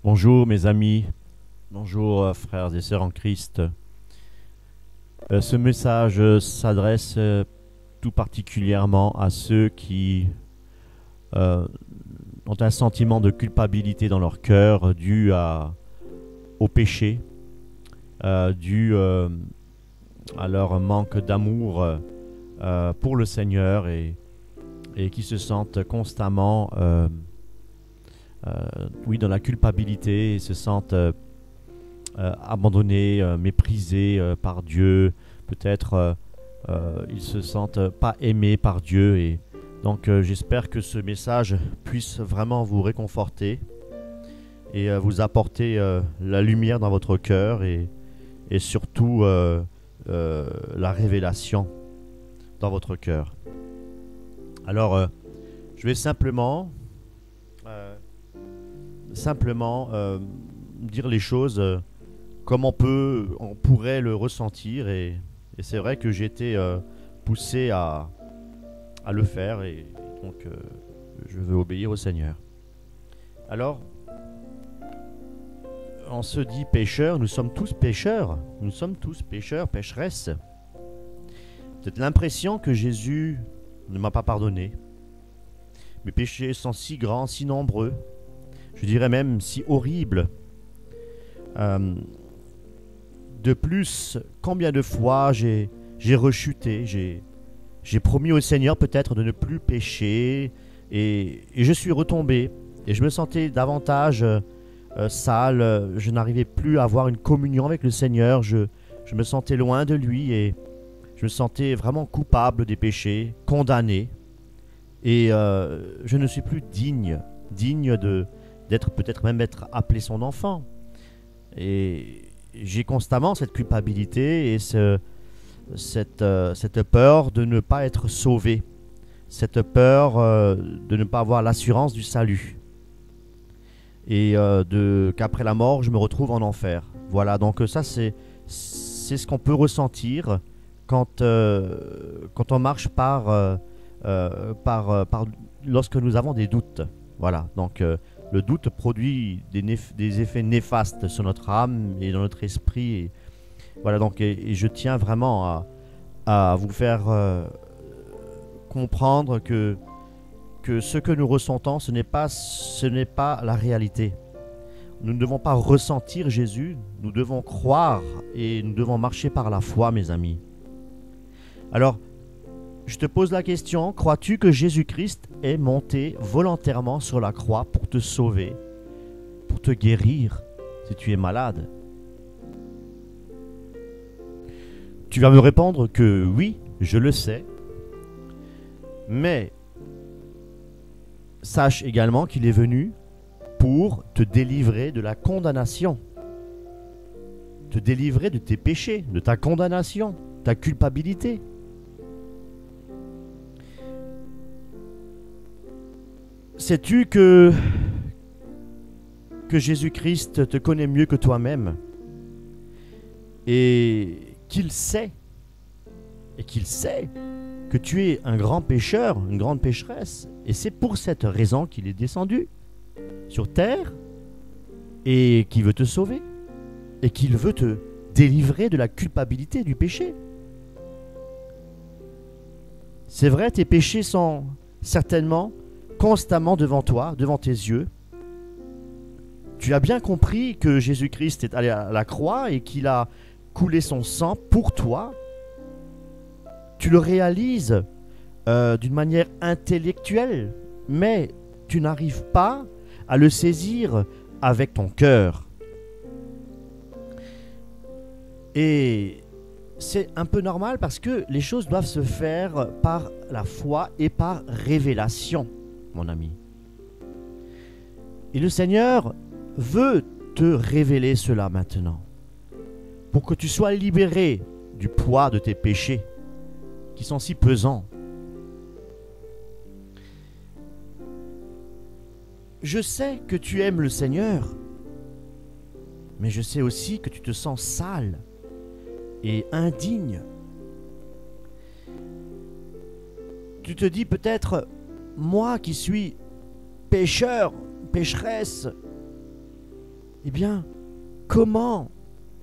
Bonjour mes amis, bonjour frères et sœurs en Christ. Ce message s'adresse tout particulièrement à ceux qui euh, ont un sentiment de culpabilité dans leur cœur au péché, dû à leur manque d'amour pour le Seigneur et qui se sentent constamment oui, dans la culpabilité et se sentent abandonnés, méprisés par Dieu. Peut-être ils se sentent pas aimés par Dieu. Et donc j'espère que ce message puisse vraiment vous réconforter et vous apporter la lumière dans votre cœur et surtout la révélation dans votre cœur. Alors je vais euh, simplement dire les choses comme on pourrait le ressentir et c'est vrai que j'ai été poussé à le faire et donc je veux obéir au Seigneur. Alors, on se dit pécheurs, nous sommes tous pécheurs, pécheresses. Peut-être l'impression que Jésus ne m'a pas pardonné. Mes péchés sont si grands, si nombreux, je dirais même si horribles. Euh, de plus, combien de fois j'ai rechuté, j'ai promis au Seigneur peut-être de ne plus pécher et je suis retombé et je me sentais davantage sale, je n'arrivais plus à avoir une communion avec le Seigneur, je me sentais loin de lui et je me sentais vraiment coupable des péchés, condamné et je ne suis plus digne d'être peut-être même être appelé son enfant. Et j'ai constamment cette culpabilité et cette peur de ne pas être sauvé, cette peur de ne pas avoir l'assurance du salut et qu'après la mort je me retrouve en enfer. Voilà, donc ça c'est ce qu'on peut ressentir quand on marche lorsque nous avons des doutes. Voilà, donc le doute produit des effets néfastes sur notre âme et dans notre esprit. Et, voilà, donc et je tiens vraiment à vous faire comprendre que ce que nous ressentons, ce n'est pas la réalité. Nous ne devons pas ressentir Jésus, nous devons croire et nous devons marcher par la foi, mes amis. Alors, je te pose la question, crois-tu que Jésus-Christ est monté volontairement sur la croix pour te sauver, pour te guérir si tu es malade? Tu vas me répondre que oui, je le sais, mais sache également qu'il est venu pour te délivrer de la condamnation, te délivrer de tes péchés, de ta condamnation, ta culpabilité. Sais-tu que Jésus-Christ te connaît mieux que toi-même et qu'il sait que tu es un grand pécheur, une grande pécheresse et c'est pour cette raison qu'il est descendu sur terre et qu'il veut te sauver et qu'il veut te délivrer de la culpabilité du péché. C'est vrai, tes péchés sont certainement constamment devant toi, devant tes yeux. Tu as bien compris que Jésus-Christ est allé à la croix et qu'il a coulé son sang pour toi. Tu le réalises d'une manière intellectuelle, mais tu n'arrives pas à le saisir avec ton cœur. Et c'est un peu normal parce que les choses doivent se faire par la foi et par révélation, mon ami. Et le Seigneur veut te révéler cela maintenant, pour que tu sois libéré du poids de tes péchés, qui sont si pesants. Je sais que tu aimes le Seigneur, mais je sais aussi que tu te sens sale et indigne. Tu te dis peut-être, moi qui suis pécheur, pécheresse, Eh bien, comment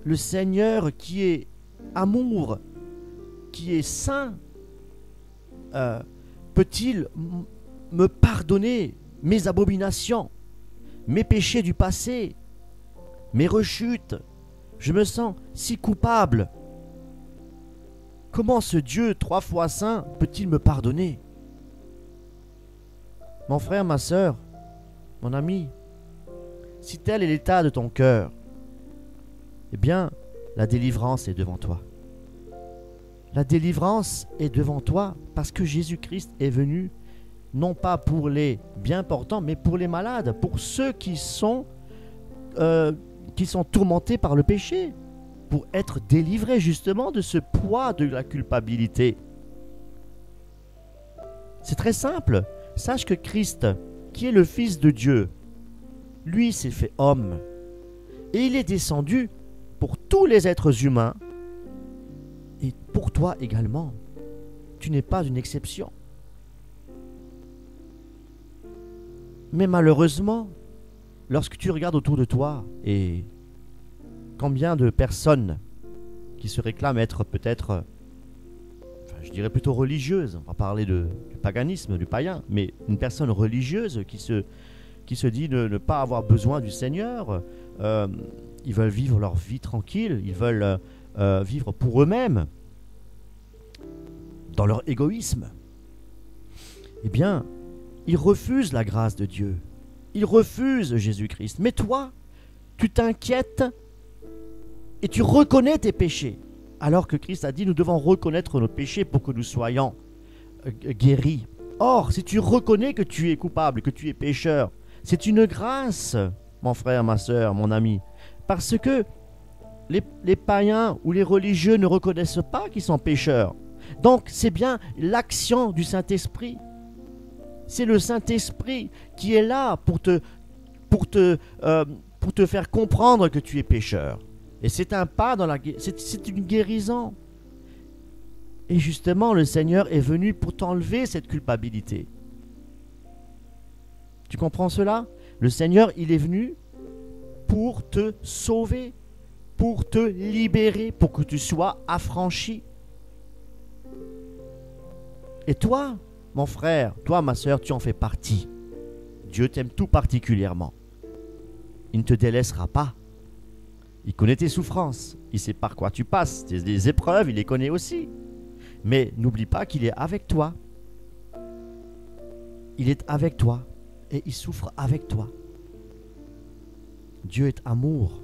le Seigneur qui est amour, qui est saint, peut-il me pardonner mes abominations, mes péchés du passé, mes rechutes? Je me sens si coupable. Comment ce Dieu 3 fois saint peut-il me pardonner? Mon frère, ma sœur, mon ami, si tel est l'état de ton cœur, eh bien, la délivrance est devant toi. La délivrance est devant toi parce que Jésus-Christ est venu, non pas pour les bien portants, mais pour les malades, pour ceux qui sont tourmentés par le péché, pour être délivrés justement de ce poids de la culpabilité. C'est très simple. Sache que Christ, qui est le Fils de Dieu, lui s'est fait homme. Et il est descendu pour tous les êtres humains. Et pour toi également. Tu n'es pas une exception. Mais malheureusement, lorsque tu regardes autour de toi, et combien de personnes qui se réclament être peut-être, je dirais plutôt religieuses, on va parler du paganisme, du païen, mais une personne religieuse qui se dit ne pas avoir besoin du Seigneur, ils veulent vivre leur vie tranquille, ils veulent vivre pour eux-mêmes, dans leur égoïsme. Eh bien, ils refusent la grâce de Dieu, ils refusent Jésus-Christ. Mais toi, tu t'inquiètes et tu reconnais tes péchés, alors que Christ a dit nous devons reconnaître nos péchés pour que nous soyons guéris. Or, si tu reconnais que tu es coupable, que tu es pécheur, c'est une grâce, mon frère, ma soeur, mon ami, parce que les païens ou les religieux ne reconnaissent pas qu'ils sont pécheurs. Donc, c'est bien l'action du Saint-Esprit. C'est le Saint-Esprit qui est là pour te faire comprendre que tu es pécheur. Et c'est un pas dans c'est une guérison. Et justement, le Seigneur est venu pour t'enlever cette culpabilité. Tu comprends cela? Le Seigneur, il est venu pour te sauver, pour te libérer, pour que tu sois affranchi. Et toi, mon frère, toi, ma soeur, tu en fais partie. Dieu t'aime tout particulièrement. Il ne te délaissera pas. Il connaît tes souffrances, il sait par quoi tu passes, tes épreuves, il les connaît aussi. Mais n'oublie pas qu'il est avec toi. Il est avec toi et il souffre avec toi. Dieu est amour.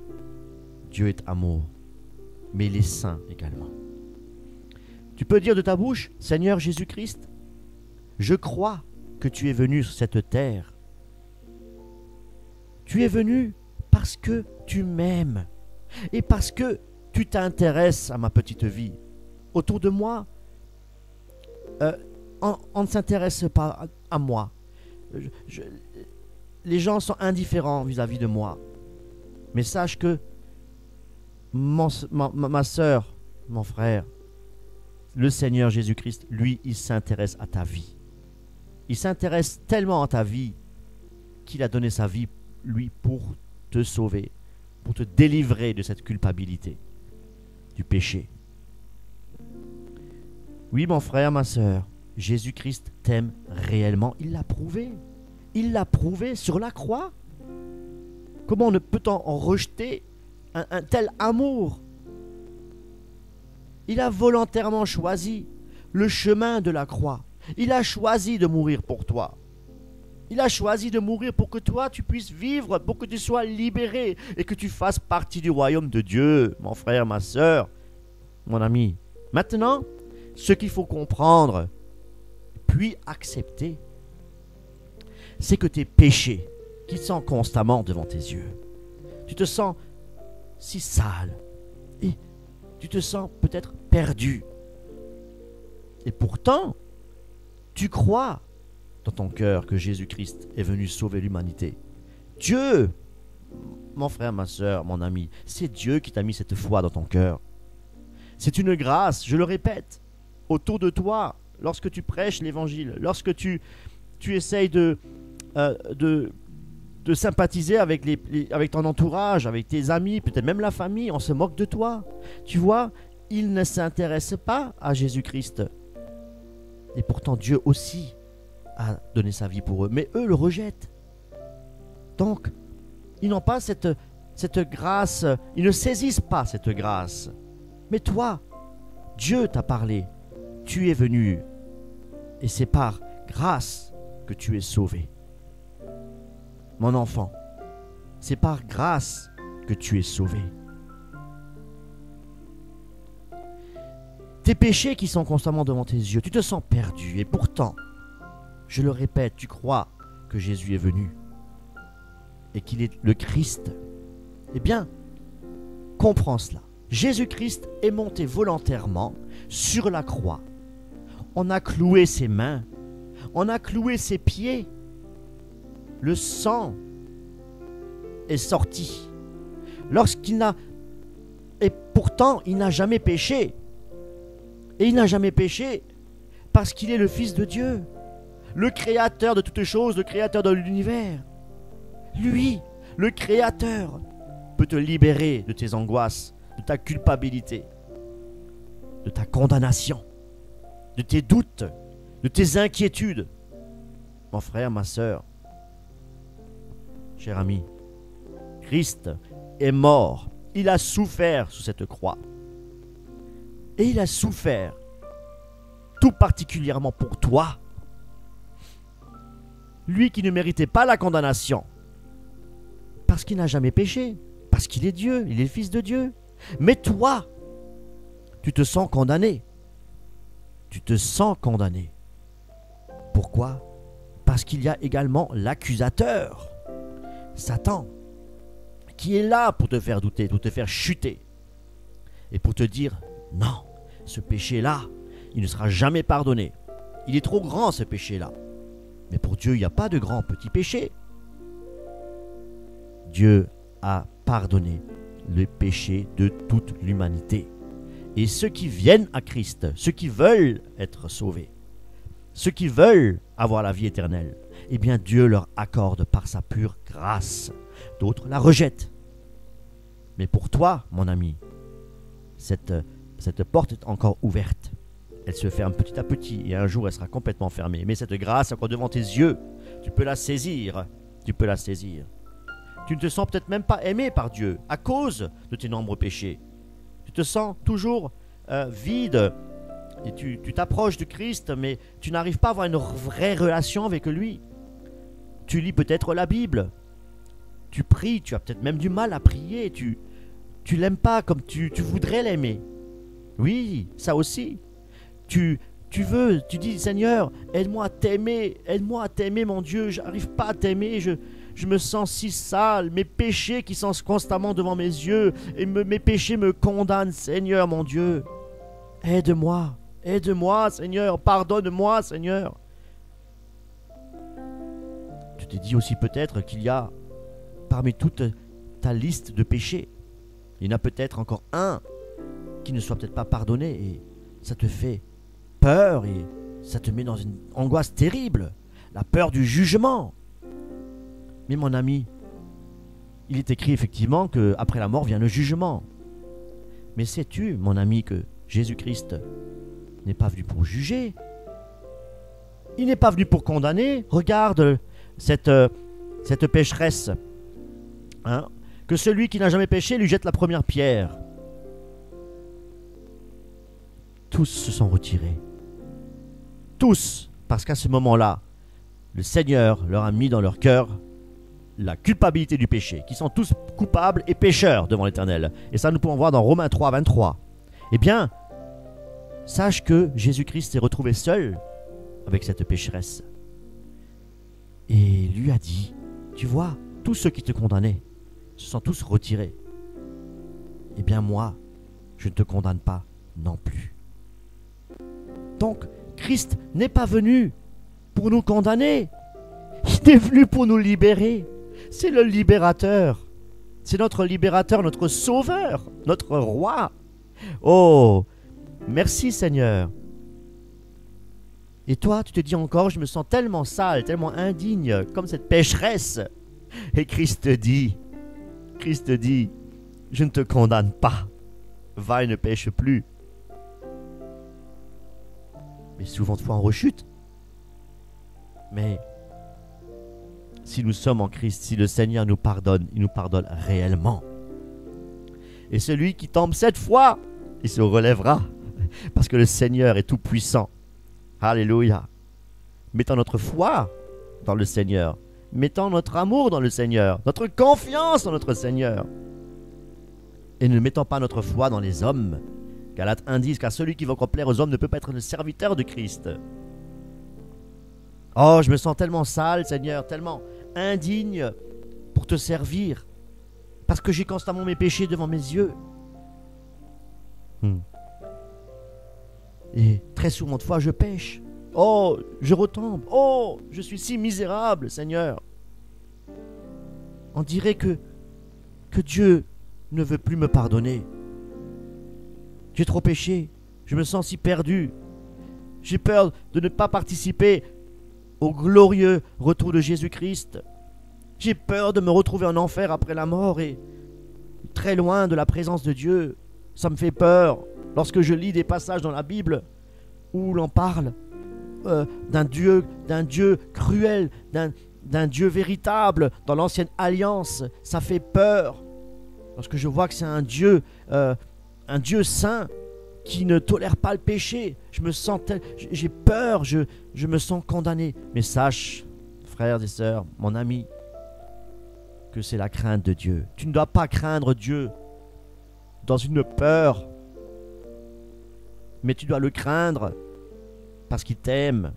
Dieu est amour. Mais il est saint également. Tu peux dire de ta bouche, Seigneur Jésus-Christ, je crois que tu es venu sur cette terre. Tu es venu parce que tu m'aimes et parce que tu t'intéresses à ma petite vie. Autour de moi, on ne s'intéresse pas à moi. Les gens sont indifférents vis-à-vis de moi. Mais sache que ma soeur, mon frère, le Seigneur Jésus-Christ, lui, il s'intéresse à ta vie. Il s'intéresse tellement à ta vie qu'il a donné sa vie, lui, pour te sauver, pour te délivrer de cette culpabilité, du péché. Oui, mon frère, ma sœur, Jésus-Christ t'aime réellement. Il l'a prouvé. Il l'a prouvé sur la croix. Comment ne peut-on en rejeter un tel amour? Il a volontairement choisi le chemin de la croix. Il a choisi de mourir pour toi. Il a choisi de mourir pour que toi, tu puisses vivre, pour que tu sois libéré et que tu fasses partie du royaume de Dieu, mon frère, ma sœur, mon ami. Maintenant, ce qu'il faut comprendre, puis accepter, c'est que tes péchés, qui sont constamment devant tes yeux, tu te sens si sale et tu te sens peut-être perdu. Et pourtant, tu crois dans ton cœur que Jésus-Christ est venu sauver l'humanité. Dieu, mon frère, ma soeur, mon ami, c'est Dieu qui t'a mis cette foi dans ton cœur. C'est une grâce, je le répète, autour de toi, lorsque tu prêches l'évangile, lorsque tu essayes de de sympathiser avec, avec ton entourage, avec tes amis, peut-être même la famille. On se moque de toi. Tu vois, ils ne s'intéressent pas à Jésus-Christ. Et pourtant, Dieu aussi a donné sa vie pour eux. Mais eux le rejettent. Donc, ils n'ont pas cette grâce. Ils ne saisissent pas cette grâce. Mais toi, Dieu t'a parlé. Tu es venu. Et c'est par grâce que tu es sauvé. Mon enfant, c'est par grâce que tu es sauvé. Tes péchés qui sont constamment devant tes yeux, tu te sens perdu. Et pourtant, je le répète, tu crois que Jésus est venu et qu'il est le Christ. Eh bien, comprends cela. Jésus-Christ est monté volontairement sur la croix. On a cloué ses mains, on a cloué ses pieds. Le sang est sorti. Et pourtant, il n'a jamais péché. Et il n'a jamais péché parce qu'il est le Fils de Dieu, le Créateur de toutes choses, le Créateur de l'univers. Lui, le Créateur, peut te libérer de tes angoisses, de ta culpabilité, de ta condamnation, de tes doutes, de tes inquiétudes. Mon frère, ma sœur, cher ami, Christ est mort. Il a souffert sous cette croix. Et il a souffert tout particulièrement pour toi. Lui qui ne méritait pas la condamnation. Parce qu'il n'a jamais péché. Parce qu'il est Dieu, il est le Fils de Dieu. Mais toi, tu te sens condamné. Tu te sens condamné. Pourquoi? Parce qu'il y a également l'accusateur, Satan, qui est là pour te faire douter, pour te faire chuter. Et pour te dire, non, ce péché-là, il ne sera jamais pardonné. Il est trop grand, ce péché-là. Mais pour Dieu, il n'y a pas de grand petit péché. Dieu a pardonné le péché de toute l'humanité. Et ceux qui viennent à Christ, ceux qui veulent être sauvés, ceux qui veulent avoir la vie éternelle, eh bien Dieu leur accorde par sa pure grâce. D'autres la rejettent. Mais pour toi, mon ami, cette porte est encore ouverte. Elle se ferme petit à petit et un jour elle sera complètement fermée. Mais cette grâce est encore devant tes yeux. Tu peux la saisir. Tu peux la saisir. Tu ne te sens peut-être même pas aimé par Dieu à cause de tes nombreux péchés. Tu te sens toujours vide. Et tu t'approches de Christ, mais tu n'arrives pas à avoir une vraie relation avec lui. Tu lis peut-être la Bible. Tu pries, tu as peut-être même du mal à prier. Tu l'aimes pas comme tu voudrais l'aimer. Oui, ça aussi. Tu dis Seigneur, aide-moi à t'aimer mon Dieu, j'arrive pas à t'aimer, je me sens si sale, mes péchés qui sont constamment devant mes yeux, et mes péchés me condamnent, Seigneur mon Dieu. Aide-moi Seigneur, pardonne-moi Seigneur. Tu te dis aussi peut-être qu'il y a parmi toute ta liste de péchés, il y en a peut-être encore un qui ne soit peut-être pas pardonné et ça te fait peur et ça te met dans une angoisse terrible, la peur du jugement. Mais mon ami, il est écrit effectivement qu'après la mort vient le jugement. Mais sais-tu, mon ami, que Jésus-Christ n'est pas venu pour juger? Il n'est pas venu pour condamner. Regarde cette pécheresse. Hein, que celui qui n'a jamais péché lui jette la première pierre. Tous se sont retirés. Tous, parce qu'à ce moment-là, le Seigneur leur a mis dans leur cœur la culpabilité du péché, qui sont tous coupables et pécheurs devant l'Éternel. Et ça, nous pouvons voir dans Romains 3, 23. Eh bien, sache que Jésus-Christ s'est retrouvé seul avec cette pécheresse. Et lui a dit, tu vois, tous ceux qui te condamnaient se sont tous retirés. Eh bien moi, je ne te condamne pas non plus. Donc, Christ n'est pas venu pour nous condamner. Il est venu pour nous libérer. C'est le libérateur. C'est notre libérateur, notre sauveur, notre roi. Oh, merci Seigneur. Et toi, tu te dis encore, je me sens tellement sale, tellement indigne, comme cette pécheresse. Et Christ dit, je ne te condamne pas. Va et ne pêche plus. Mais souvent de fois on rechute. Mais si nous sommes en Christ, si le Seigneur nous pardonne, il nous pardonne réellement. Et celui qui tombe 7 fois, il se relèvera. Parce que le Seigneur est tout puissant. Alléluia. Mettons notre foi dans le Seigneur. Mettons notre amour dans le Seigneur. Notre confiance dans notre Seigneur. Et ne mettons pas notre foi dans les hommes. Galates 1:10, car celui qui veut complaire aux hommes ne peut pas être le serviteur de Christ. Oh, je me sens tellement sale, Seigneur, tellement indigne pour te servir. Parce que j'ai constamment mes péchés devant mes yeux. Et très souvent de fois, je pêche. Oh, je retombe. Oh, je suis si misérable, Seigneur. On dirait que Dieu ne veut plus me pardonner. J'ai trop péché. Je me sens si perdu. J'ai peur de ne pas participer au glorieux retour de Jésus-Christ. J'ai peur de me retrouver en enfer après la mort et très loin de la présence de Dieu. Ça me fait peur lorsque je lis des passages dans la Bible où l'on parle d'un Dieu cruel, d'un Dieu véritable dans l'ancienne alliance. Ça fait peur lorsque je vois que c'est un Dieu saint qui ne tolère pas le péché. J'ai peur, je me sens condamné. Mais sache, frères et sœurs, mon ami, que c'est la crainte de Dieu. Tu ne dois pas craindre Dieu dans une peur, mais tu dois le craindre parce qu'il t'aime.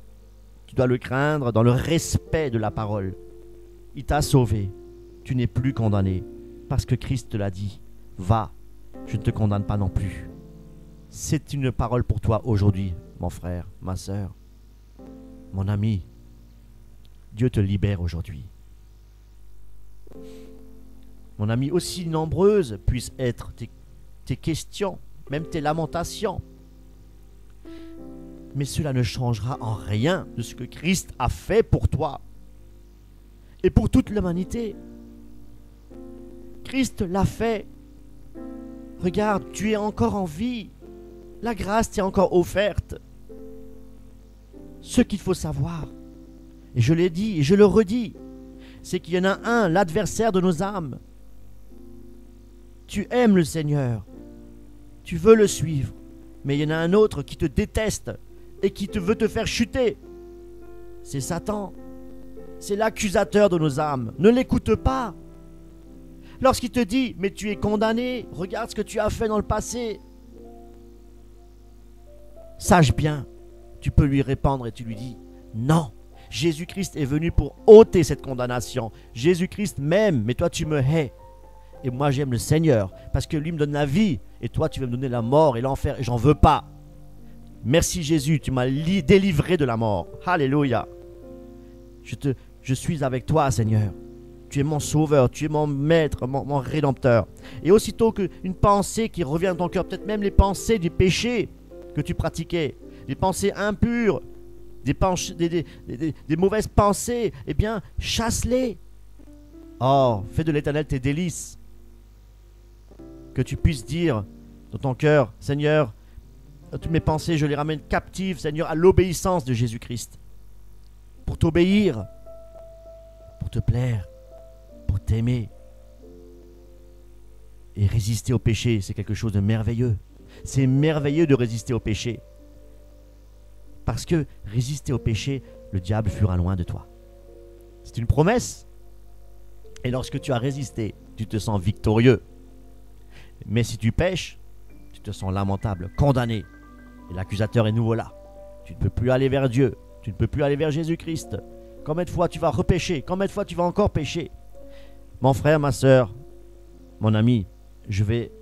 Tu dois le craindre dans le respect de la parole. Il t'a sauvé. Tu n'es plus condamné parce que Christ te l'a dit. Va, je ne te condamne pas non plus. C'est une parole pour toi aujourd'hui, mon frère, ma sœur, mon ami. Dieu te libère aujourd'hui. Mon ami, aussi nombreuses puissent être tes questions, même tes lamentations, mais cela ne changera en rien de ce que Christ a fait pour toi et pour toute l'humanité. Christ l'a fait. Regarde, tu es encore en vie. La grâce t'est encore offerte. Ce qu'il faut savoir, et je l'ai dit et je le redis, c'est qu'il y en a un, l'adversaire de nos âmes. Tu aimes le Seigneur, tu veux le suivre, mais il y en a un autre qui te déteste et qui veut te faire chuter. C'est Satan, c'est l'accusateur de nos âmes. Ne l'écoute pas. Lorsqu'il te dit, mais tu es condamné, regarde ce que tu as fait dans le passé. Sache bien, tu peux lui répondre et tu lui dis, non, Jésus-Christ est venu pour ôter cette condamnation. Jésus-Christ m'aime, mais toi tu me hais. Et moi j'aime le Seigneur, parce que lui me donne la vie, et toi tu vas me donner la mort et l'enfer, et j'en veux pas. Merci Jésus, tu m'as délivré de la mort. Alléluia. Je suis avec toi, Seigneur. Tu es mon sauveur, tu es mon maître, mon rédempteur. Et aussitôt qu'une pensée qui revient dans ton cœur, peut-être même les pensées du péché que tu pratiquais, des pensées impures, des mauvaises pensées, eh bien, chasse-les. Oh, fais de l'Éternel tes délices. Que tu puisses dire dans ton cœur, Seigneur, toutes mes pensées, je les ramène captives, Seigneur, à l'obéissance de Jésus-Christ. Pour t'obéir, pour te plaire, pour t'aimer. Et résister au péché, c'est quelque chose de merveilleux. C'est merveilleux de résister au péché. Parce que résister au péché, le diable fuira loin de toi. C'est une promesse. Et lorsque tu as résisté, tu te sens victorieux. Mais si tu pêches, tu te sens lamentable, condamné. Et l'accusateur est nouveau là. Tu ne peux plus aller vers Dieu. Tu ne peux plus aller vers Jésus-Christ. Combien de fois tu vas repêcher? Combien de fois tu vas encore pécher? Mon frère, ma soeur, mon ami, je vais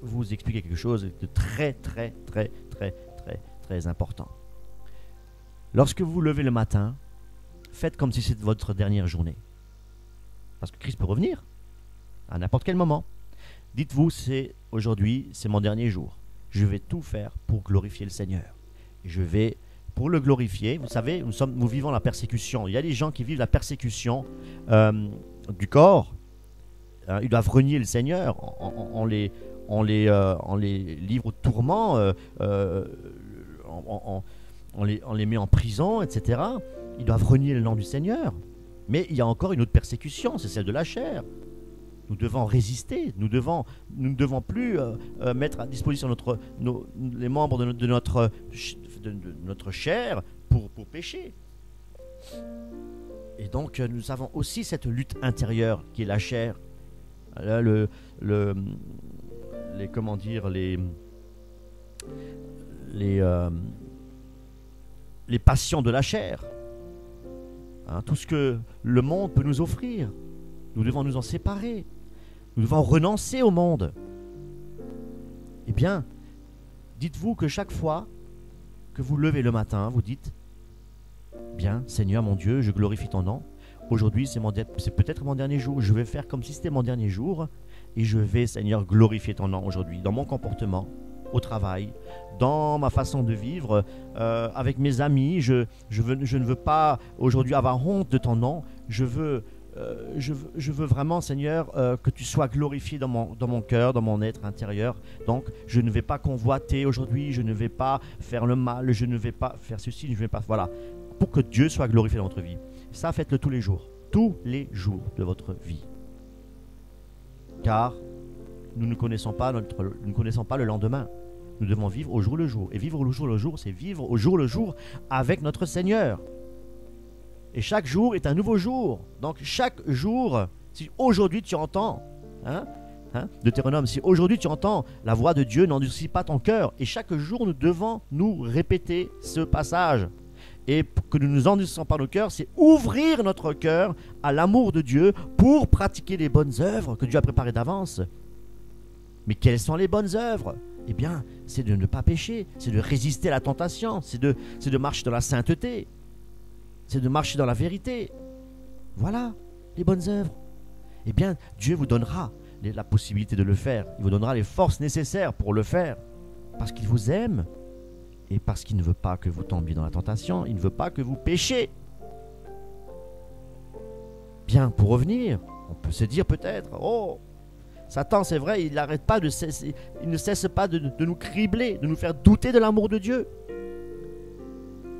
vous expliquer quelque chose de très, très, très, très, très, très important. Lorsque vous vous levez le matin, faites comme si c'était votre dernière journée. Parce que Christ peut revenir à n'importe quel moment. Dites-vous, aujourd'hui, c'est mon dernier jour. Je vais tout faire pour glorifier le Seigneur. Je vais, pour le glorifier, vous savez, nous vivons la persécution. Il y a des gens qui vivent la persécution du corps, hein, ils doivent renier le Seigneur, on les livre au tourment, on les met en prison, etc. Ils doivent renier le nom du Seigneur. Mais il y a encore une autre persécution, c'est celle de la chair. Nous devons résister, nous ne devons plus mettre à disposition les membres de notre chair pour pécher. Et donc nous avons aussi cette lutte intérieure qui est la chair. Là, comment dire, les passions de la chair. Hein, tout ce que le monde peut nous offrir, nous devons nous en séparer. Nous devons renoncer au monde. Eh bien, dites-vous que chaque fois que vous levez le matin, vous dites: bien, Seigneur mon Dieu, je glorifie ton nom. Aujourd'hui, c'est peut-être mon dernier jour. Je vais faire comme si c'était mon dernier jour. Et je vais, Seigneur, glorifier ton nom aujourd'hui, dans mon comportement, au travail, dans ma façon de vivre, avec mes amis. Je ne veux pas aujourd'hui avoir honte de ton nom. Je veux vraiment, Seigneur, que tu sois glorifié dans mon cœur, dans mon être intérieur. Donc, je ne vais pas convoiter aujourd'hui, je ne vais pas faire le mal, je ne vais pas faire ceci, je ne vais pas... Voilà, pour que Dieu soit glorifié dans votre vie. Ça, faites-le tous les jours de votre vie. Car nous ne connaissons pas le lendemain. Nous devons vivre au jour le jour. Et vivre au jour le jour, c'est vivre au jour le jour avec notre Seigneur. Et chaque jour est un nouveau jour. Donc chaque jour, si aujourd'hui tu entends, Deutéronome, si aujourd'hui tu entends la voix de Dieu, n'endurcis pas ton cœur. Et chaque jour, nous devons nous répéter ce passage. Et que nous ne nous endurcissons pas nos cœurs, c'est ouvrir notre cœur à l'amour de Dieu pour pratiquer les bonnes œuvres que Dieu a préparées d'avance. Mais quelles sont les bonnes œuvres? Eh bien, c'est de ne pas pécher, c'est de résister à la tentation, c'est de marcher dans la sainteté, c'est de marcher dans la vérité. Voilà les bonnes œuvres. Eh bien, Dieu vous donnera la possibilité de le faire. Il vous donnera les forces nécessaires pour le faire. Parce qu'il vous aime et parce qu'il ne veut pas que vous tombiez dans la tentation. Il ne veut pas que vous péchiez. Bien, pour revenir, on peut se dire peut-être: oh, Satan, c'est vrai, il ne cesse pas de nous cribler, de nous faire douter de l'amour de Dieu.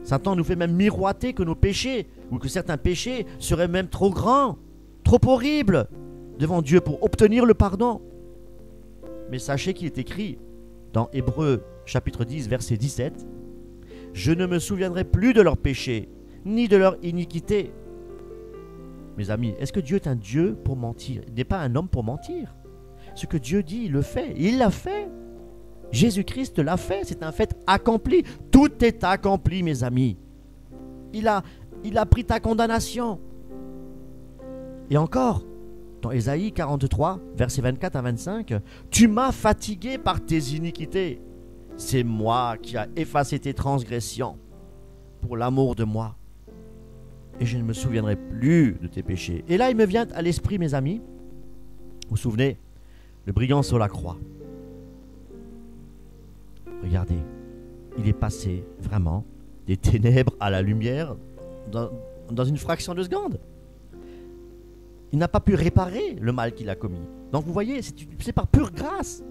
Satan nous fait même miroiter que nos péchés, ou que certains péchés seraient même trop grands, trop horribles devant Dieu pour obtenir le pardon. Mais sachez qu'il est écrit dans Hébreux chapitre 10, verset 17, « Je ne me souviendrai plus de leurs péchés, ni de leur iniquité. » Mes amis, est-ce que Dieu est un Dieu pour mentir? Il n'est pas un homme pour mentir. Ce que Dieu dit, il le fait. Il l'a fait. Jésus-Christ l'a fait. C'est un fait accompli. Tout est accompli, mes amis. Il a pris ta condamnation. Et encore, dans Ésaïe 43, versets 24 à 25, « Tu m'as fatigué par tes iniquités. C'est moi qui ai effacé tes transgressions pour l'amour de moi. Et je ne me souviendrai plus de tes péchés. » Et là, il me vient à l'esprit, mes amis, vous vous souvenez, le brigand sur la croix. Regardez, il est passé vraiment des ténèbres à la lumière dans une fraction de seconde. Il n'a pas pu réparer le mal qu'il a commis. Donc vous voyez, c'est par pure grâce.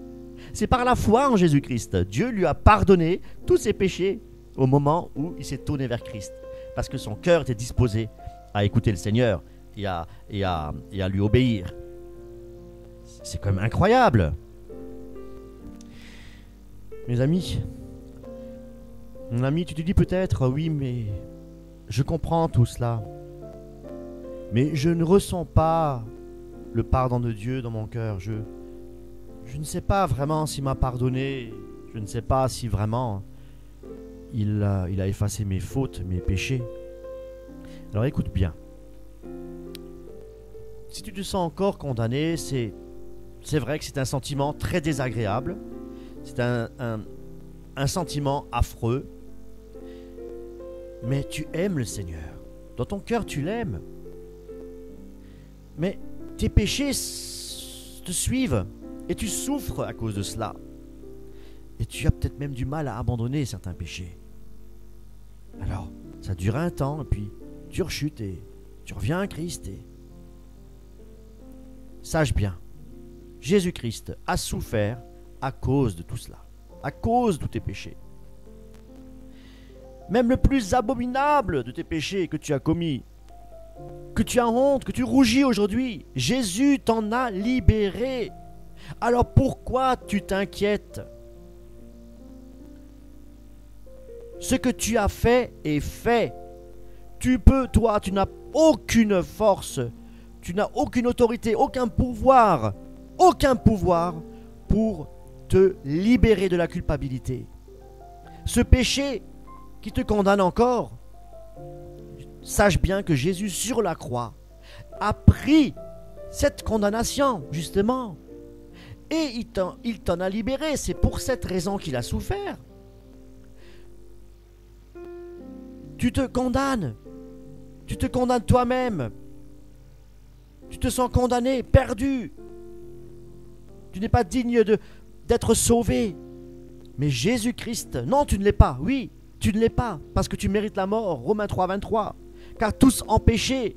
C'est par la foi en Jésus-Christ. Dieu lui a pardonné tous ses péchés au moment où il s'est tourné vers Christ. Parce que son cœur était disposé à écouter le Seigneur et à lui obéir. C'est quand même incroyable. Mes amis, mon ami, tu te dis peut-être, oui, mais je comprends tout cela. Mais je ne ressens pas le pardon de Dieu dans mon cœur. Je ne sais pas vraiment s'il m'a pardonné. Je ne sais pas si vraiment il a effacé mes fautes, mes péchés. Alors écoute bien. Si tu te sens encore condamné, c'est vrai que c'est un sentiment très désagréable. C'est un sentiment affreux. Mais tu aimes le Seigneur. Dans ton cœur, tu l'aimes. Mais tes péchés te suivent et tu souffres à cause de cela. Et tu as peut-être même du mal à abandonner certains péchés. Alors, ça dure un temps et puis tu rechutes et tu reviens à Christ. sache bien, Jésus-Christ a souffert à cause de tout cela, à cause de tous tes péchés. Même le plus abominable de tes péchés que tu as commis, que tu as honte, que tu rougis aujourd'hui, Jésus t'en a libéré. Alors pourquoi tu t'inquiètes? Ce que tu as fait est fait. Tu n'as aucune force, tu n'as aucune autorité, aucun pouvoir pour te libérer de la culpabilité. Ce péché qui te condamne encore, sache bien que Jésus sur la croix a pris cette condamnation, justement, et il t'en a libéré. C'est pour cette raison qu'il a souffert. Tu te condamnes toi-même, tu te sens condamné, perdu, tu n'es pas digne d'être sauvé. Mais Jésus-Christ, non, tu ne l'es pas, oui, tu ne l'es pas, parce que tu mérites la mort, Romains 3, 23, car tous ont péché,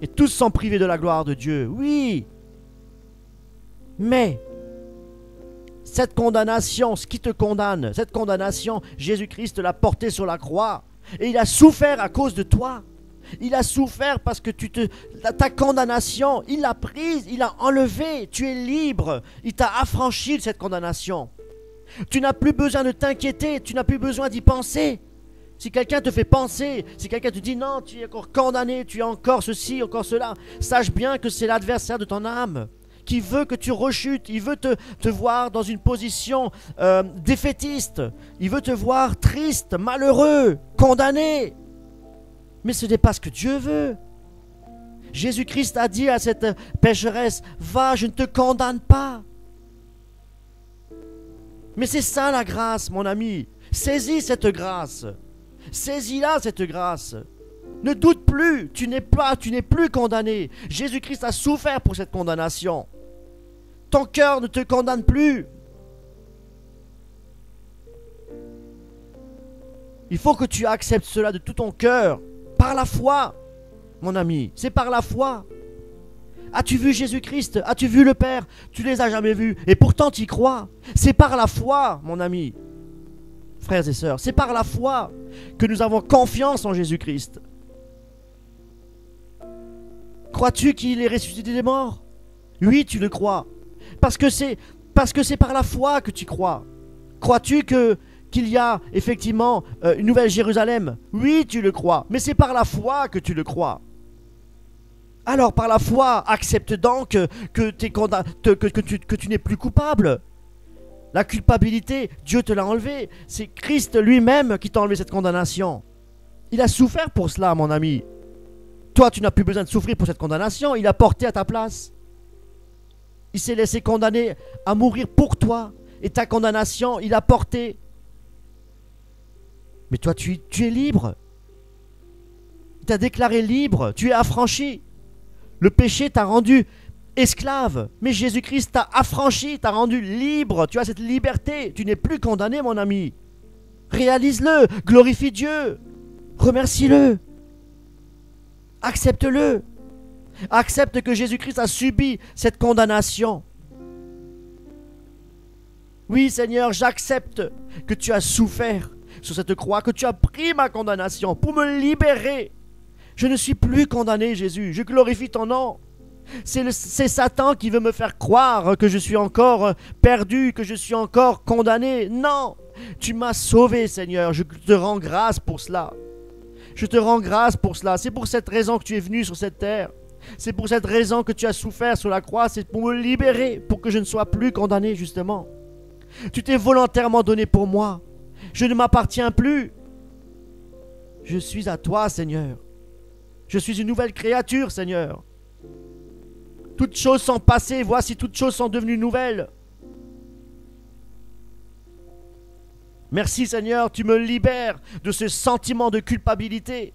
et tous sont privés de la gloire de Dieu, oui, mais cette condamnation, ce qui te condamne, cette condamnation, Jésus-Christ l'a portée sur la croix, et il a souffert à cause de toi. Il a souffert parce que ta condamnation, il l'a prise, il l'a enlevée, tu es libre, il t'a affranchi de cette condamnation. Tu n'as plus besoin de t'inquiéter, tu n'as plus besoin d'y penser. Si quelqu'un te fait penser, si quelqu'un te dit non, tu es encore condamné, tu es encore ceci, encore cela, sache bien que c'est l'adversaire de ton âme qui veut que tu rechutes, il veut te voir dans une position défaitiste, il veut te voir triste, malheureux, condamné. Mais ce n'est pas ce que Dieu veut. Jésus-Christ a dit à cette pécheresse, va, je ne te condamne pas. Mais c'est ça la grâce, mon ami. Saisis cette grâce. Saisis-la, cette grâce. Ne doute plus, tu n'es plus condamné. Jésus-Christ a souffert pour cette condamnation. Ton cœur ne te condamne plus. Il faut que tu acceptes cela de tout ton cœur. Par la foi, mon ami, c'est par la foi. As-tu vu Jésus-Christ? As-tu vu le Père? Tu les as jamais vus et pourtant tu y crois. C'est par la foi, mon ami. Frères et sœurs, c'est par la foi que nous avons confiance en Jésus-Christ. Crois-tu qu'il est ressuscité des morts? Oui, tu le crois. Parce que c'est par la foi que tu crois. Crois-tu qu'il y a effectivement une nouvelle Jérusalem? Oui, tu le crois, mais c'est par la foi que tu le crois. Alors par la foi, accepte donc que tu n'es plus coupable. La culpabilité, Dieu te l'a enlevée. C'est Christ lui-même qui t'a enlevé cette condamnation. Il a souffert pour cela, mon ami. Toi, tu n'as plus besoin de souffrir pour cette condamnation. Il a porté à ta place. Il s'est laissé condamner à mourir pour toi. Et ta condamnation, il a porté. Mais toi, tu es libre. Il t'a déclaré libre. Tu es affranchi. Le péché t'a rendu esclave. Mais Jésus-Christ t'a affranchi, t'a rendu libre. Tu as cette liberté. Tu n'es plus condamné, mon ami. Réalise-le. Glorifie Dieu. Remercie-le. Accepte-le. Accepte que Jésus-Christ a subi cette condamnation. Oui, Seigneur, j'accepte que tu as souffert sur cette croix, que tu as pris ma condamnation pour me libérer. Je ne suis plus condamné, Jésus. Je glorifie ton nom. C'est Satan qui veut me faire croire que je suis encore perdu, que je suis encore condamné. Non, tu m'as sauvé, Seigneur. Je te rends grâce pour cela. Je te rends grâce pour cela. C'est pour cette raison que tu es venu sur cette terre. C'est pour cette raison que tu as souffert sur la croix. C'est pour me libérer, pour que je ne sois plus condamné, justement. Tu t'es volontairement donné pour moi. Je ne m'appartiens plus. Je suis à toi, Seigneur. Je suis une nouvelle créature, Seigneur. Toutes choses sont passées, voici toutes choses sont devenues nouvelles. Merci, Seigneur, tu me libères de ce sentiment de culpabilité.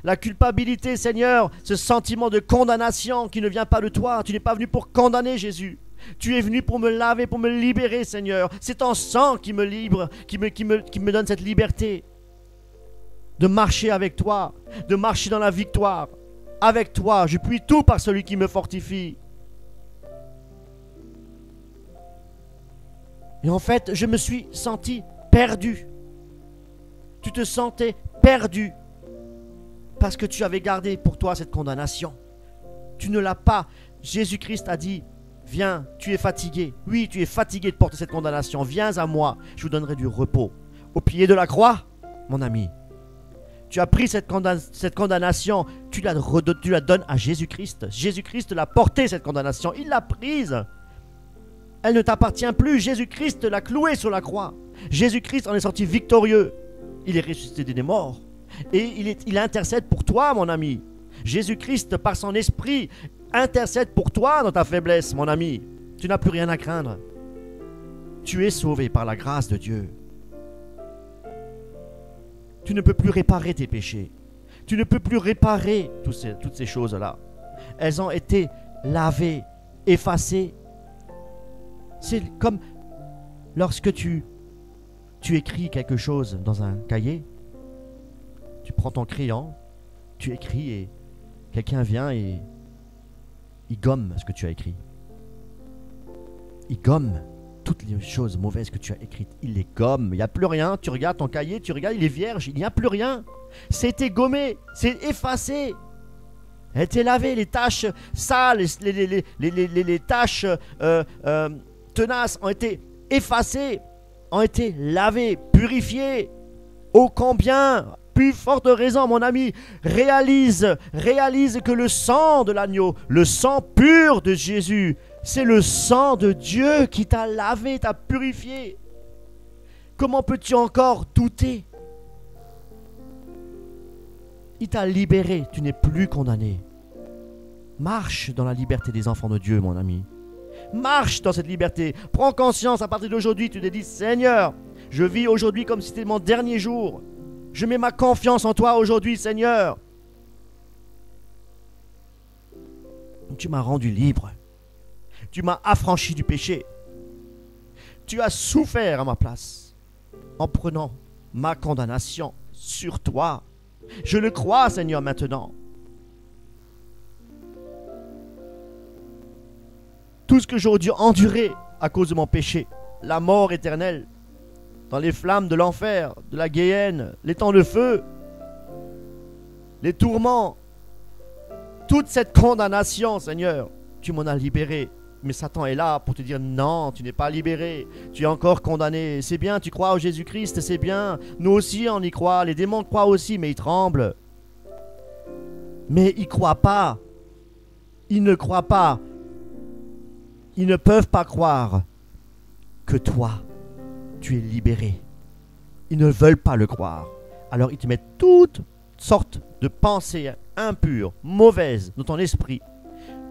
La culpabilité, Seigneur, ce sentiment de condamnation qui ne vient pas de toi. Tu n'es pas venu pour condamner, Jésus. Tu es venu pour me laver, pour me libérer, Seigneur. C'est ton sang qui me libre, qui me donne cette liberté de marcher avec toi, de marcher dans la victoire. avec toi. Je puis tout par celui qui me fortifie. Et en fait, je me suis senti perdu. Tu te sentais perdu parce que tu avais gardé pour toi cette condamnation. Tu ne l'as pas. Jésus-Christ a dit, viens, tu es fatigué. Oui, tu es fatigué de porter cette condamnation. Viens à moi, je vous donnerai du repos. Au pied de la croix, mon ami, tu as pris cette condamnation, tu la donnes à Jésus-Christ. Jésus-Christ l'a portée, cette condamnation. Il l'a prise. Elle ne t'appartient plus. Jésus-Christ l'a clouée sur la croix. Jésus-Christ en est sorti victorieux. Il est ressuscité des morts. Et il intercède pour toi, mon ami. Jésus-Christ, par son esprit, intercède pour toi dans ta faiblesse, mon ami. Tu n'as plus rien à craindre. Tu es sauvé par la grâce de Dieu. Tu ne peux plus réparer tes péchés. Tu ne peux plus réparer toutes ces choses-là. Elles ont été lavées, effacées. C'est comme lorsque tu écris quelque chose dans un cahier. Tu prends ton crayon, tu écris et quelqu'un vient et il gomme ce que tu as écrit. Il gomme toutes les choses mauvaises que tu as écrites. Il les gomme. Il n'y a plus rien. Tu regardes ton cahier, tu regardes, il est vierge. Il n'y a plus rien. C'était gommé. C'est effacé. Elle était lavée. Les taches sales, les taches tenaces ont été effacées, ont été lavées, purifiées. Ô combien, plus forte raison, mon ami, réalise que le sang de l'agneau, le sang pur de Jésus, c'est le sang de Dieu qui t'a lavé, t'a purifié. Comment peux-tu encore douter? Il t'a libéré, tu n'es plus condamné. Marche dans la liberté des enfants de Dieu, mon ami. Marche dans cette liberté. Prends conscience à partir d'aujourd'hui, tu te dis, Seigneur, je vis aujourd'hui comme si c'était mon dernier jour. Je mets ma confiance en toi aujourd'hui, Seigneur. Tu m'as rendu libre. Tu m'as affranchi du péché. Tu as souffert à ma place en prenant ma condamnation sur toi. Je le crois, Seigneur, maintenant. Tout ce que j'aurais dû endurer à cause de mon péché, la mort éternelle, dans les flammes de l'enfer, de la Guéhenne, les temps de feu, les tourments, toute cette condamnation, Seigneur, tu m'en as libéré. Mais Satan est là pour te dire non, tu n'es pas libéré, tu es encore condamné. C'est bien, tu crois au Jésus-Christ, c'est bien. Nous aussi on y croit, les démons croient aussi, mais ils tremblent. Mais ils ne croient pas. Ils ne croient pas. Ils ne peuvent pas croire que toi, tu es libéré. Ils ne veulent pas le croire. Alors ils te mettent toutes sortes de pensées impures, mauvaises dans ton esprit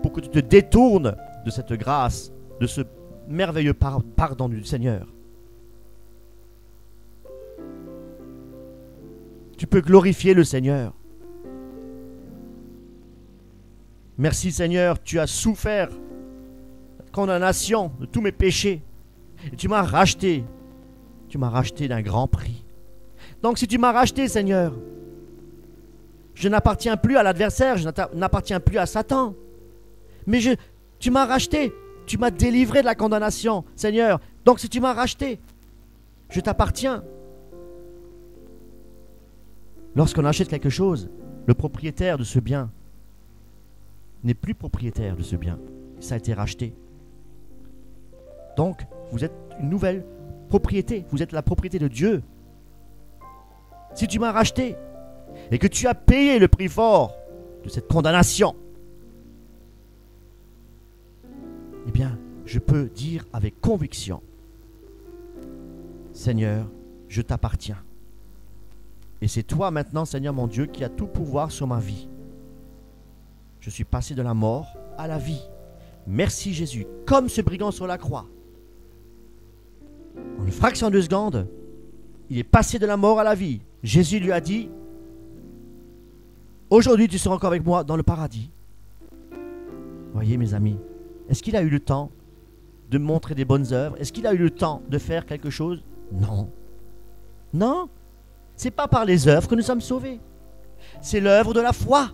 pour que tu te détournes de cette grâce, de ce merveilleux pardon du Seigneur. Tu peux glorifier le Seigneur. Merci Seigneur, tu as souffert la condamnation de tous mes péchés. Et tu m'as racheté. Tu m'as racheté d'un grand prix. Donc si tu m'as racheté, Seigneur, je n'appartiens plus à l'adversaire, je n'appartiens plus à Satan. Mais tu m'as racheté, tu m'as délivré de la condamnation, Seigneur. Donc si tu m'as racheté, je t'appartiens. Lorsqu'on achète quelque chose, le propriétaire de ce bien n'est plus propriétaire de ce bien. Ça a été racheté. Donc, vous êtes une nouvelle propriété. Vous êtes la propriété de Dieu. Si tu m'as racheté et que tu as payé le prix fort de cette condamnation, eh bien, je peux dire avec conviction, Seigneur, je t'appartiens. Et c'est toi maintenant, Seigneur mon Dieu, qui as tout pouvoir sur ma vie. Je suis passé de la mort à la vie. Merci Jésus, comme ce brigand sur la croix. En une fraction de seconde, il est passé de la mort à la vie. Jésus lui a dit, aujourd'hui tu seras encore avec moi dans le paradis. Voyez mes amis, est-ce qu'il a eu le temps de montrer des bonnes œuvres? Est-ce qu'il a eu le temps de faire quelque chose? Non. Non. C'est pas par les œuvres que nous sommes sauvés. C'est l'œuvre de la foi.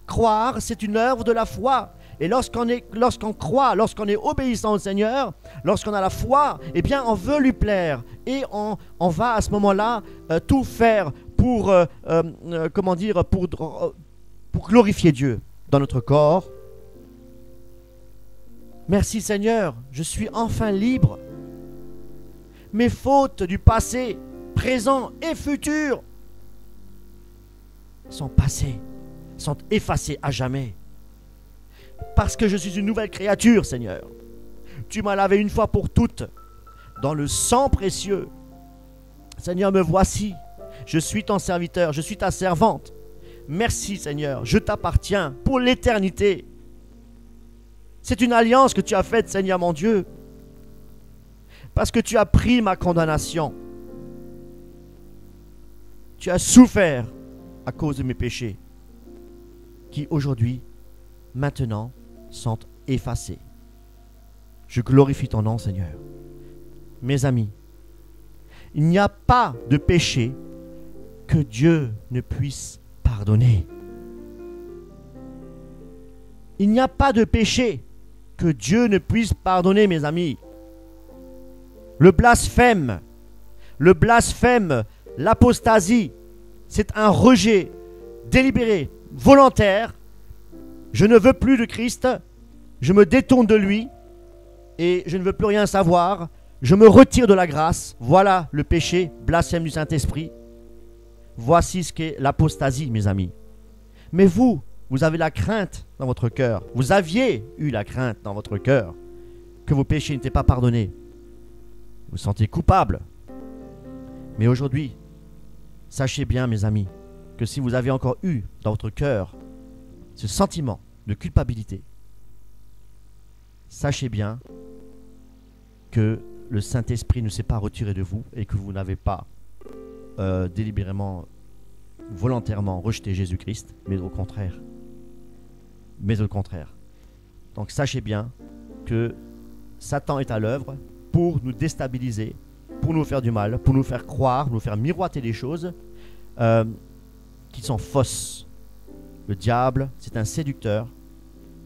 Croire, c'est une œuvre de la foi. Et lorsqu'on croit, lorsqu'on est obéissant au Seigneur, lorsqu'on a la foi, eh bien on veut lui plaire. Et on va à ce moment-là tout faire pour, pour glorifier Dieu dans notre corps. Merci Seigneur, je suis enfin libre. Mes fautes du passé, présent et futur sont passées, sont effacées à jamais. Parce que je suis une nouvelle créature, Seigneur. Tu m'as lavé une fois pour toutes dans le sang précieux. Seigneur, me voici. Je suis ton serviteur, je suis ta servante. Merci, Seigneur, je t'appartiens pour l'éternité. C'est une alliance que tu as faite, Seigneur mon Dieu. Parce que tu as pris ma condamnation. Tu as souffert à cause de mes péchés, qui aujourd'hui, maintenant, sont effacés. Je glorifie ton nom, Seigneur. Mes amis, il n'y a pas de péché que Dieu ne puisse pardonner. Il n'y a pas de péché que Dieu ne puisse pardonner, mes amis. Le blasphème, l'apostasie, c'est un rejet délibéré, volontaire. Je ne veux plus de Christ, je me détourne de lui et je ne veux plus rien savoir. Je me retire de la grâce. Voilà le péché, blasphème du Saint-Esprit. Voici ce qu'est l'apostasie, mes amis. Mais vous avez la crainte dans votre cœur. Vous aviez eu la crainte dans votre cœur que vos péchés n'étaient pas pardonnés. Vous vous sentez coupable. Mais aujourd'hui, sachez bien, mes amis, que si vous avez encore eu dans votre cœur ce sentiment de culpabilité, sachez bien que le Saint-Esprit ne s'est pas retiré de vous et que vous n'avez pas délibérément, volontairement rejeté Jésus-Christ, mais au contraire. Donc sachez bien que Satan est à l'œuvre pour nous déstabiliser, pour nous faire du mal, pour nous faire croire, nous faire miroiter des choses qui sont fausses. Le diable, c'est un séducteur.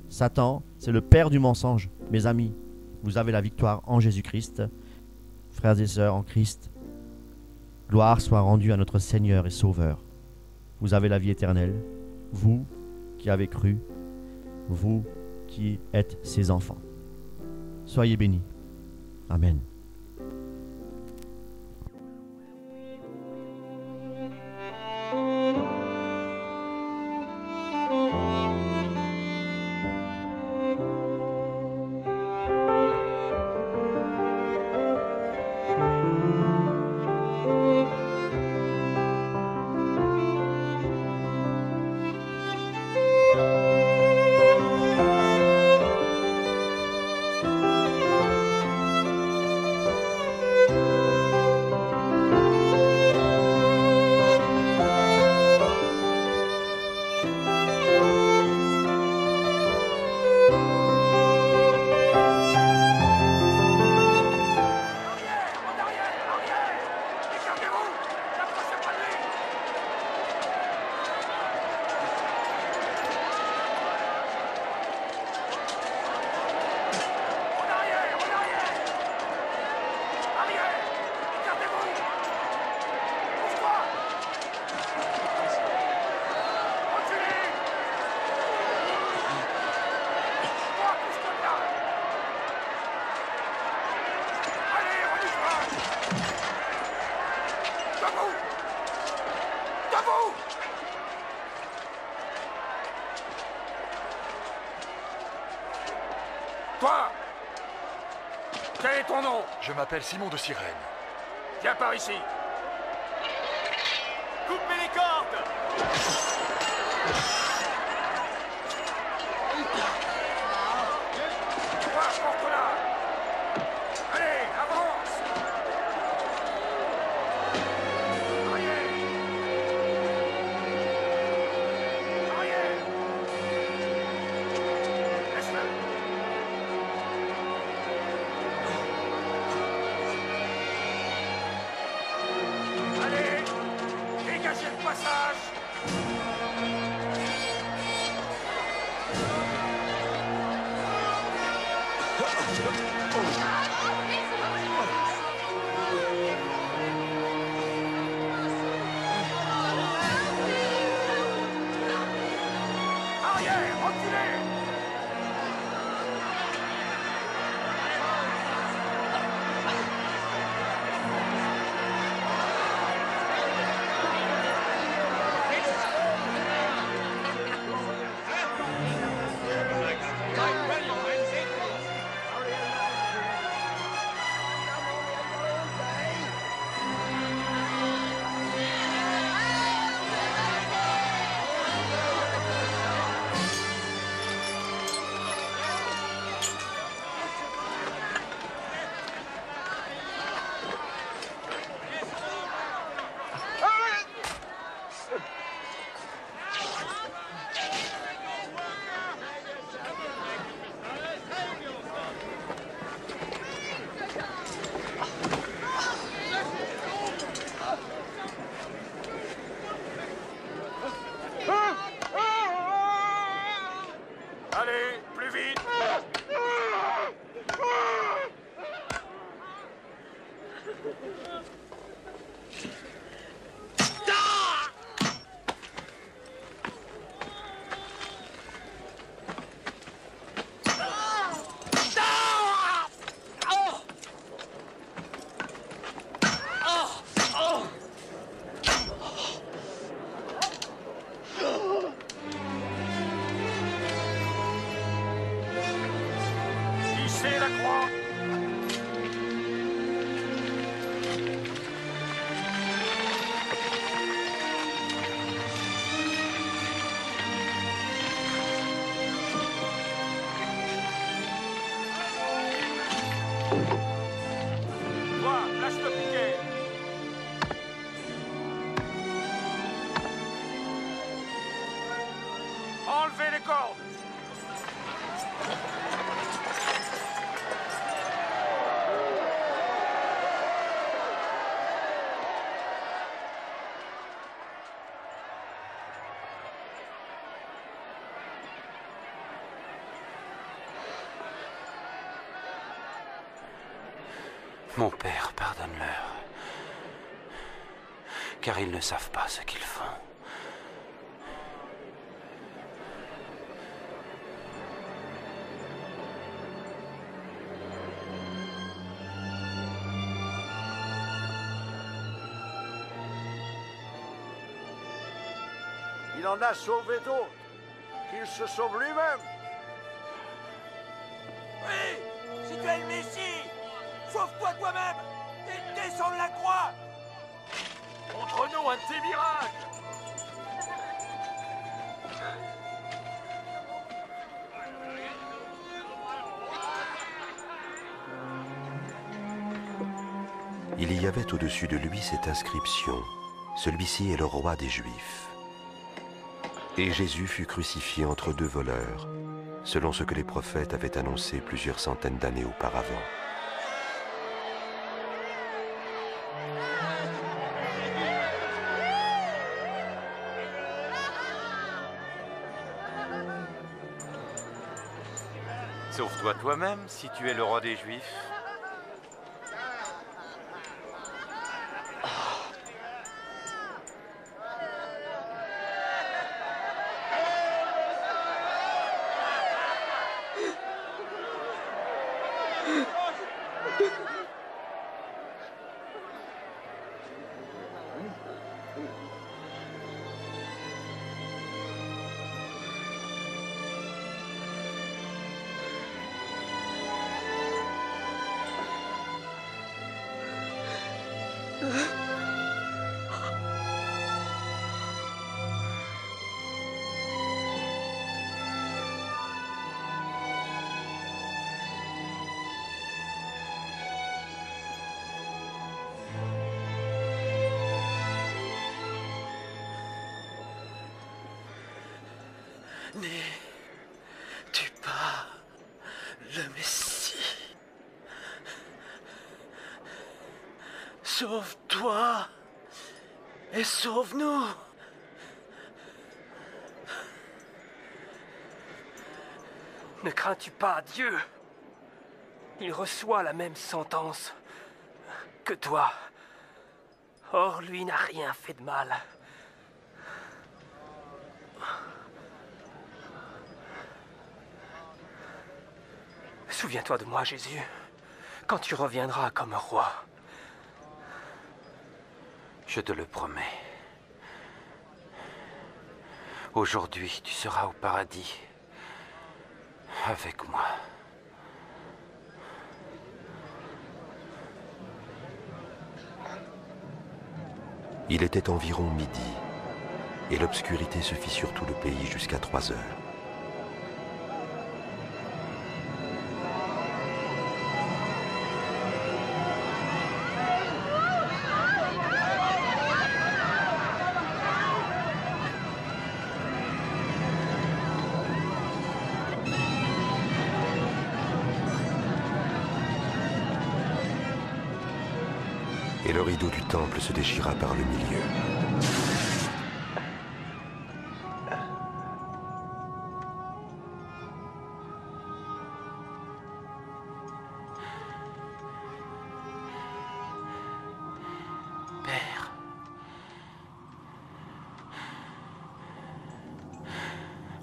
Satan, c'est le père du mensonge. Mes amis, vous avez la victoire en Jésus-Christ. Frères et sœurs en Christ, gloire soit rendue à notre Seigneur et Sauveur. Vous avez la vie éternelle, vous qui avez cru, vous qui êtes ses enfants. Soyez bénis. Amen. Toi! Quel est ton nom? Je m'appelle Simon de Cyrène. Viens par ici. Coupez les cordes! Toi, porte-la. Allez, avance. Arrière. Arrière. Laisse-le. Allez, dégagez le passage. Arrière, reculez! Allez, plus vite! Hissez la croix! Toi, lâche le piquet! Enlevez les cordes! Mon père, pardonne-leur, car ils ne savent pas ce qu'ils font. Il en a sauvé d'autres. Qu'il se sauve lui-même. Oui, si tu es le Messie, sauve-toi toi-même et descends de la croix. Montre-nous un de tes miracles. Il y avait au-dessus de lui cette inscription: celui-ci est le roi des Juifs. Et Jésus fut crucifié entre deux voleurs, selon ce que les prophètes avaient annoncé plusieurs centaines d'années auparavant. Sauve-toi toi-même si tu es le roi des Juifs. N'es-tu pas le Messie? Sauve-toi et sauve-nous. Ne crains-tu pas Dieu? il reçoit la même sentence que toi. Or, lui n'a rien fait de mal. Souviens-toi de moi, Jésus, quand tu reviendras comme roi. Je te le promets. Aujourd'hui, tu seras au paradis avec moi. Il était environ midi, et l'obscurité se fit sur tout le pays jusqu'à 3 heures. Et le rideau du temple se déchira par le milieu. Père,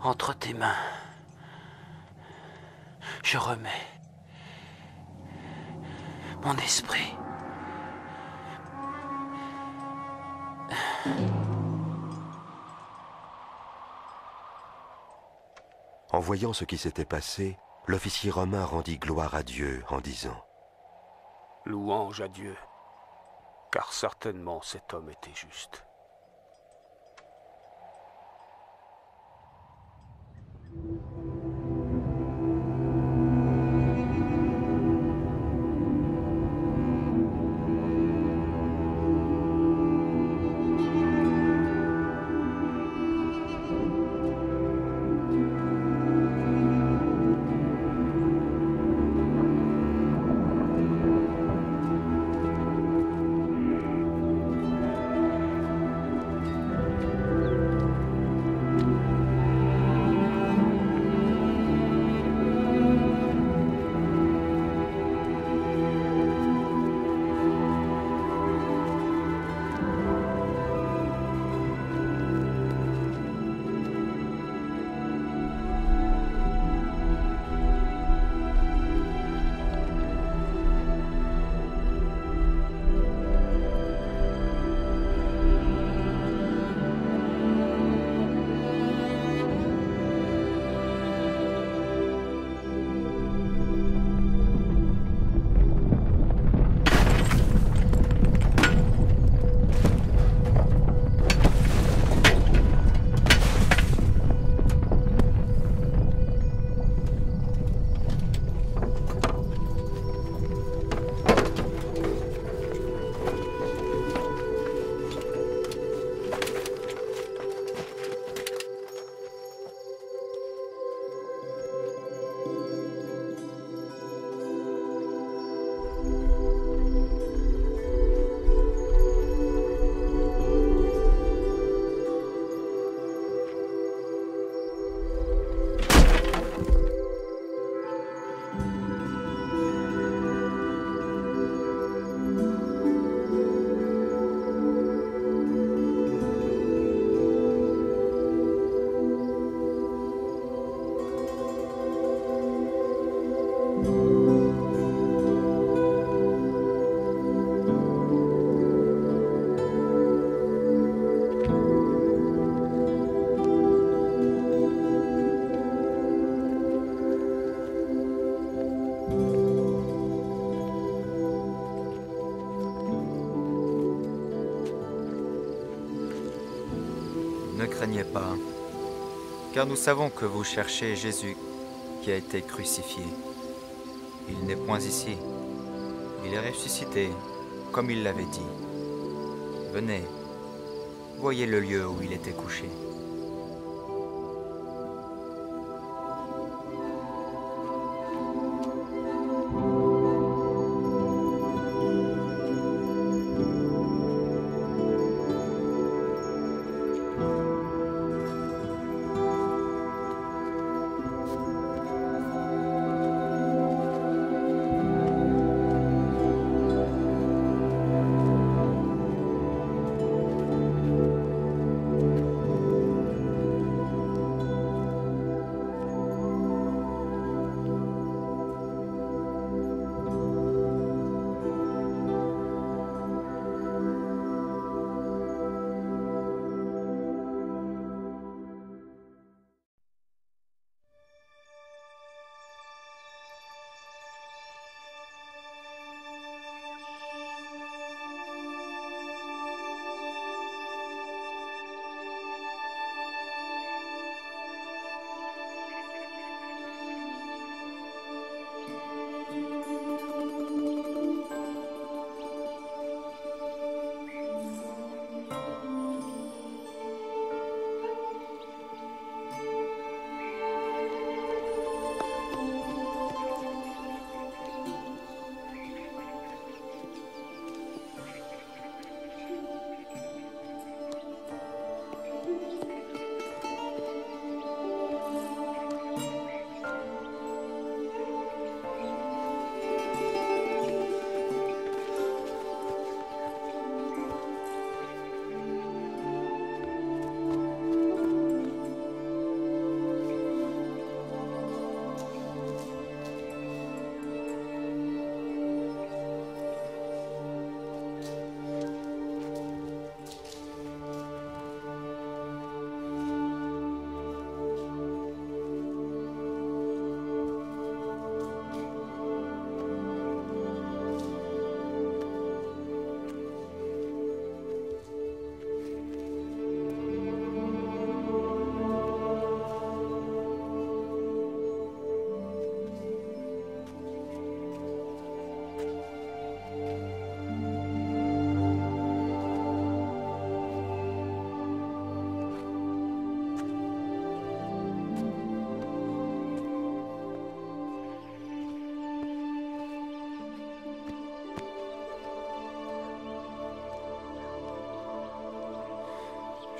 entre tes mains, je remets mon esprit. En voyant ce qui s'était passé, l'officier romain rendit gloire à Dieu en disant : Louange à Dieu, car certainement cet homme était juste. Ne craignez pas, car nous savons que vous cherchez Jésus qui a été crucifié. Il n'est point ici. Il est ressuscité, comme il l'avait dit. Venez, voyez le lieu où il était couché.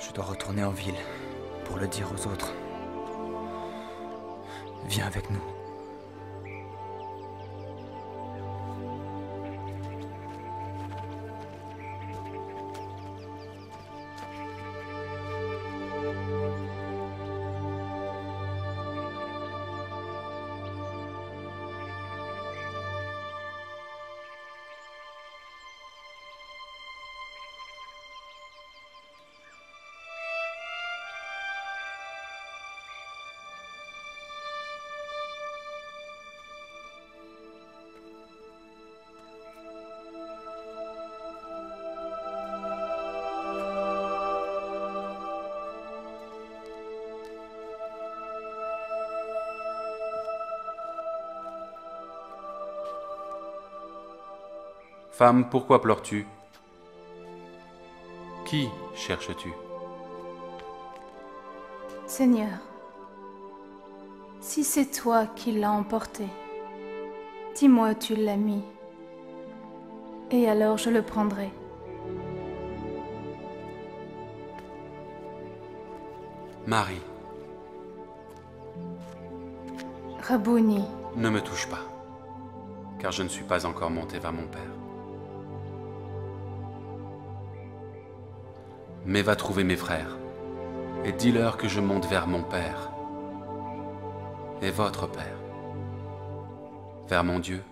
Je dois retourner en ville pour le dire aux autres. Viens avec nous. Femme, pourquoi pleures-tu? Qui cherches-tu? Seigneur, si c'est toi qui l'as emporté, dis-moi où tu l'as mis, et alors je le prendrai. Marie, Rabouni, ne me touche pas, car je ne suis pas encore monté vers mon Père. Mais va trouver mes frères, et dis-leur que je monte vers mon Père et votre Père, vers mon Dieu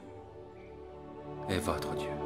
et votre Dieu.